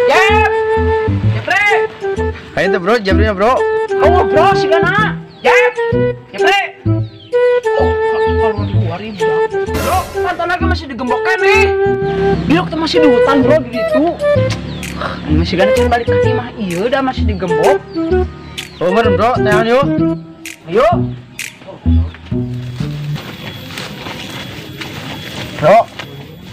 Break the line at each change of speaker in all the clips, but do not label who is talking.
Jep! Jepre!
Ayo tuh bro, Jebrinya bro.
Oh bro, si Gana! Jep! Jepre! Oh, kalau di luar ini bro, kan lagi masih digembokkan nih. Bilok tuh masih di hutan bro, di situ. Masih Gana kan balik ke mah, iya udah masih digembok.
Oh meren bro, tayangan yuk.
Ayo.
Bro,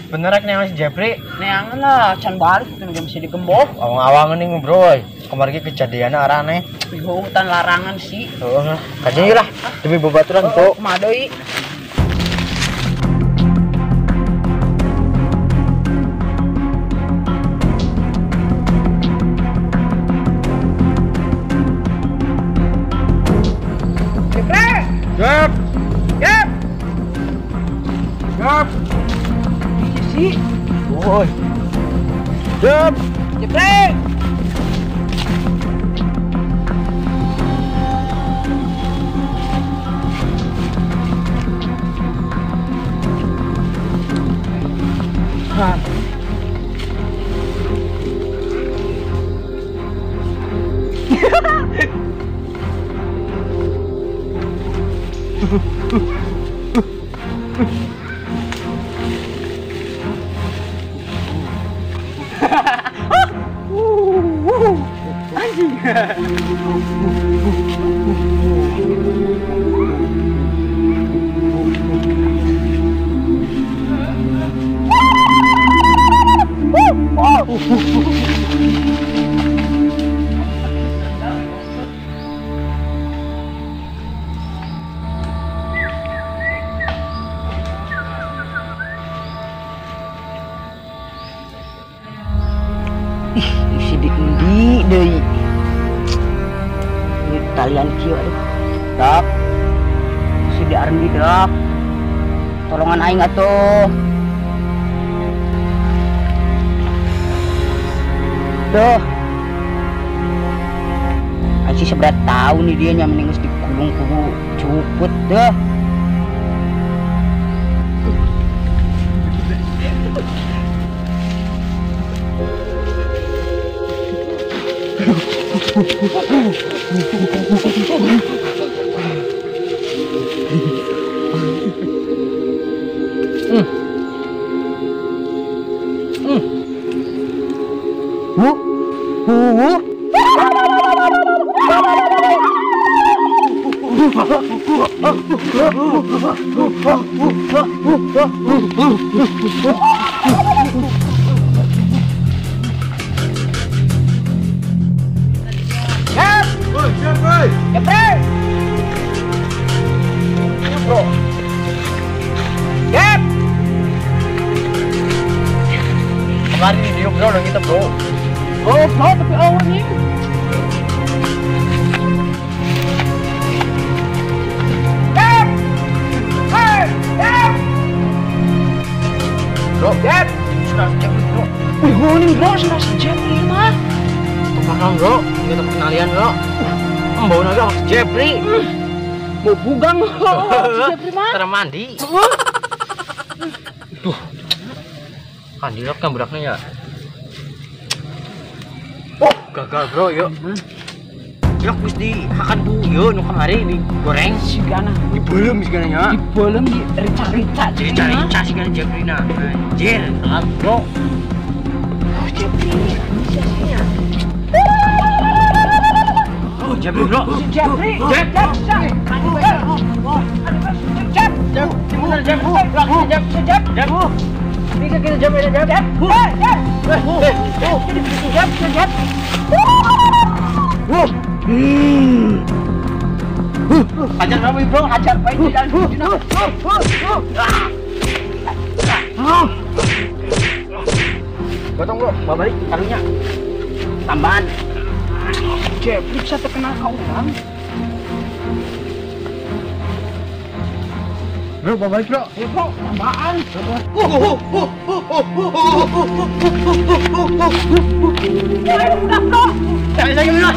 bener nih masih Jepri.
Neangan lah, can balik itu masih digembok.
Awang-awang nih bro. Kemarin kejadian arane.
Yo, hutan larangan sih.
Oh, kajeng lah demi bebaturan bro.
Madoi.
Jep.
Jep.
Jep.
Si.
Woi. Jep.
Jepre. Ih, si Dindi deui. Ini talian kieu aduh. Dap. Si di Arndi dap. Tolongan aing atuh. Duh. Aing sih seberat tahu nih dia nya mending geus dikulung kudu cuput deh.
Kemarin video bro udah kita bro.
Oh, bro, tapi awal nih.
Bro, Jep. Sudah Jep bro.
Wih, ini bro, sudah si Jepri mah.
Tumpakan bro, kita penalian bro. Mbau naga mas Jepri.
Mau bugang si Jepri mah.
Cara mandi. Tuh. Kandilat kan beraknya ya. Oh, gagal bro, yuk. Yuk, wis dihakan bu, yuk, nu kamari digoreng.
Si Gana.
Dibelem si Gananya.
Dibelem di rica-rica.
Rica-rica si Gana Jeprina. Anjir, telat bro.
Oh, Jepri ini inisiasinya.
Oh, Jepri bro.
Si Jepri.
Jep.
Jep. Jep.
Gimana Jep?
Jep. Jep.
Jep.
Bisa kita jam aja jam. Jep. Jep. Jep.
Hajar kamu bro,
Hajar baik di dalam Juna.
Gotong bro, bawa balik karunya.
Tambahan. Jep, bisa terkenal kau orang.
Bro, bawa balik bro.
Ya bro, tambahan. Udah bro.
Saya bro.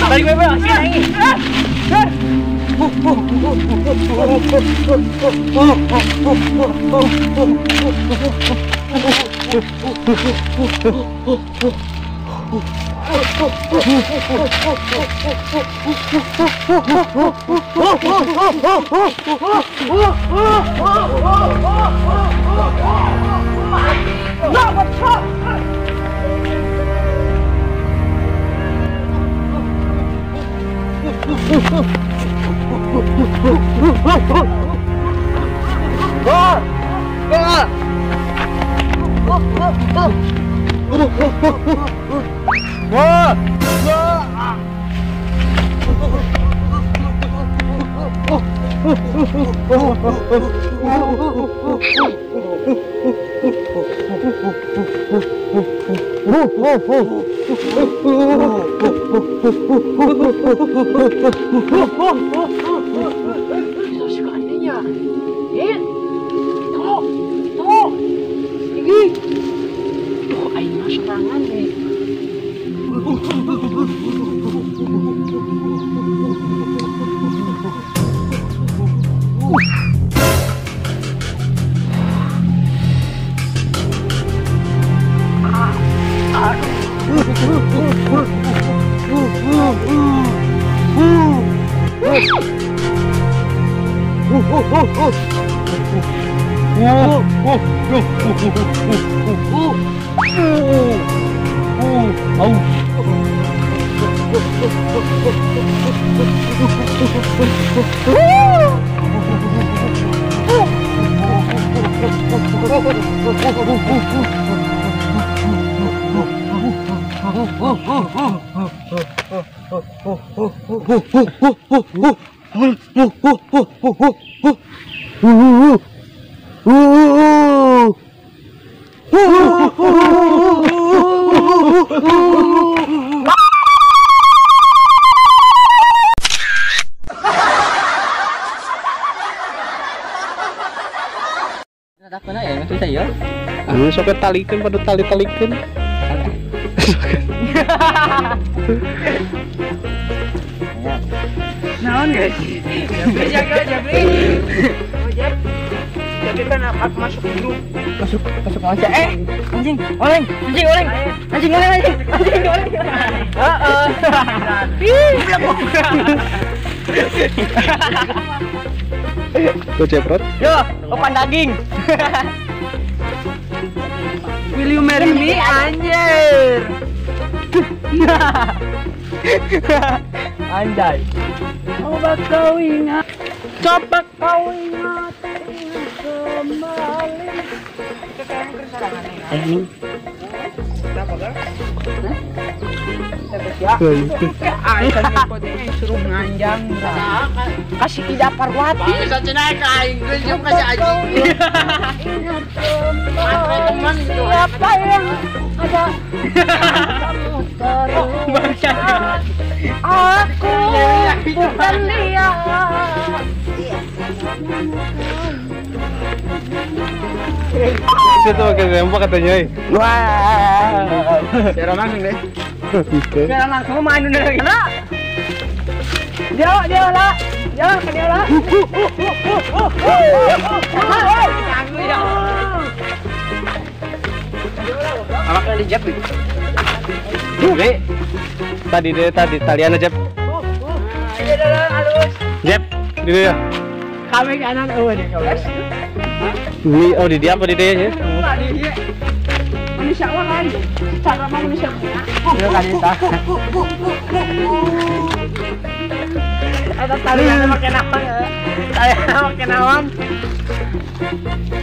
Balik bro, sini lagi.
Bisa sekalinya. Tuh. Ini. Tuh, aing mah serangan nih.
Apa na ya? Itu saya.
Anu sok talikeun pada tali-talikeun.
Naon guys? Jaga Jabri. Jadi kan aku masuk dulu. Masuk aja. Anjing, oleng.
Tuh ceprot.
Yo, opan daging.
Will you marry me, anjir?
Anjay.
Coba kau ingat kembali.
Ini.
Suruh nganjang. Kasih Ida Parwati.
Bisa cenah ka aing geus kasih anjing. Teman itu.
Siapa yang ada kamu terus? Aku bukan dia.
Situ pakai sempak katanya.
Wah.
Biar langsung deh.
Gitu.
Biar langsung main dulu lagi. Dia lah.
Awaknya dijep.
Tadi talian aja.
Iya dah halus.
Jep, di dia.
Kami kanan deh guys.
Ini oh di dia apa di dia ya?
Manusia lain. Cara manusia.
Yo kadita.
Ada talian pakai naon ya? Saya pakai naon?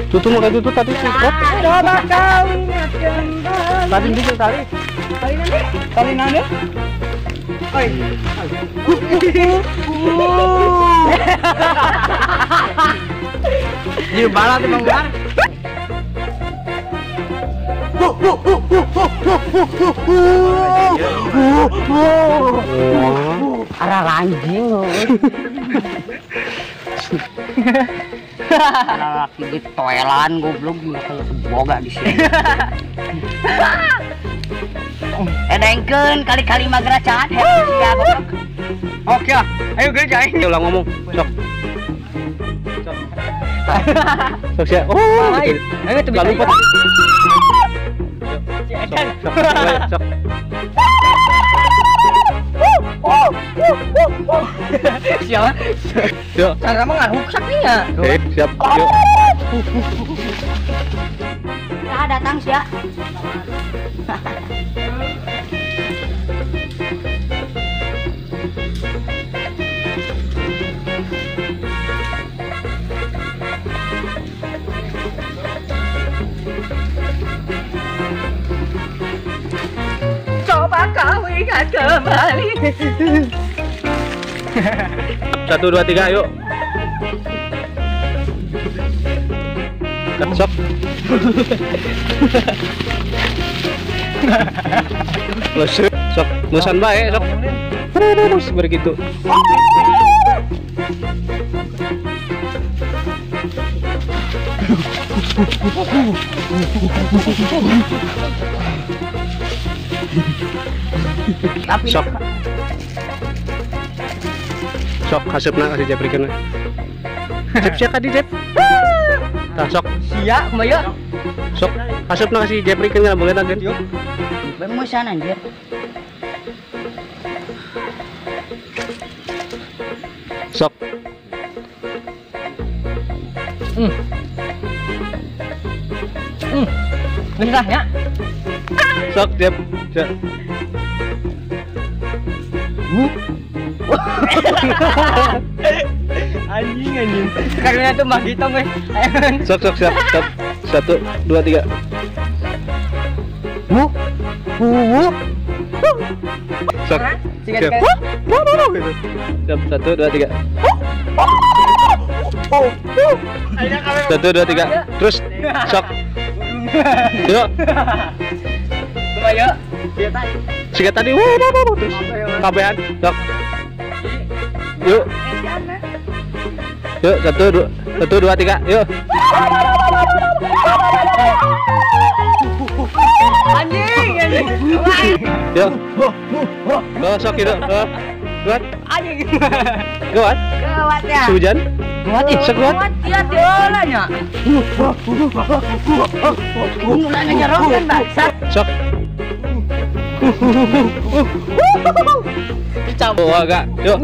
Tutu mau itu tadi ceprot.
Coba kau ingat kembali.
Tadi dia tali.
Tali nanti? Oi.
Di bala tuh Bang Bar.
Arah anjing.
Laki di toilan goblok kayak boga di sini. Edengkeun kali-kali magra cahat siapa goblok. Oke lah, ayo kerjain.
Ayo ulang ngomong. Sok. Sok siap. Oh, gitu.
Ayo tuh
Gak lupa. Sok.
Siapa?
Yuk.
Cara mengaruk saktinya.
Oke, siap. Yuk.
Ya datang sih ya.
Coba kau ingat kembali.
1, 2, 3, yuk. Sok. Sok, musan bae, sok. Terus begitu. Sok. Sok, hasupna kasih jeprikeun. Jep sia tadi jep. Tah sok.
Sia, kumaya.
Sok, hasupna kasih jeprikeun nggak boleh tagen.
Bemusan anjir.
Sok.
Bener ya?
Sok jep. Jep.
Anjing. Karena itu mah gitu weh.
Sok siap. 1, 2, 3. Sok.
Sikat
Siap. Gitu. Siap, 1, 2, 3. 1, 2, 3. Terus sok. Yuk.
Kumaya.
Sikat tadi. Terus kabehan. Sok. Yuk. Yuk, 1, 2, 3. Yuk.
Anjing.
Yuk. Sok gitu. Kuat.
Anjing.
Kuat.
Gawat ya.
Hujan.
Kuat ih,
Sekuat.
Kuat dia diolahnya. Mulanya nyerokan basah.
Sok. Oh, agak. Yuk.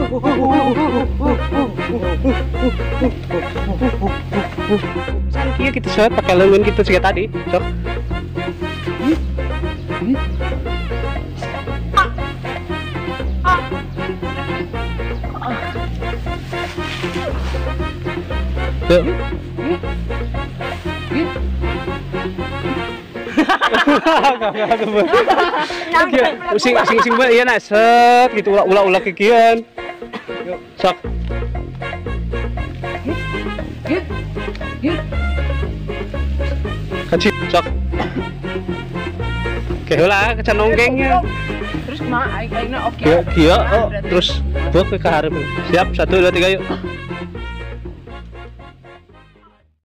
Santai kita set pakai lengan kita sikat tadi. Sok. Yuk. Sing bae ieu na set gitu ulah kikian. Yuk, sok. Kecil, sok. Oke, heula kecan nonggengnya.
Terus mah aing-aingna oke.
Kieu, oh, terus buat ke hareup. Siap, 1, 2, 3 yuk.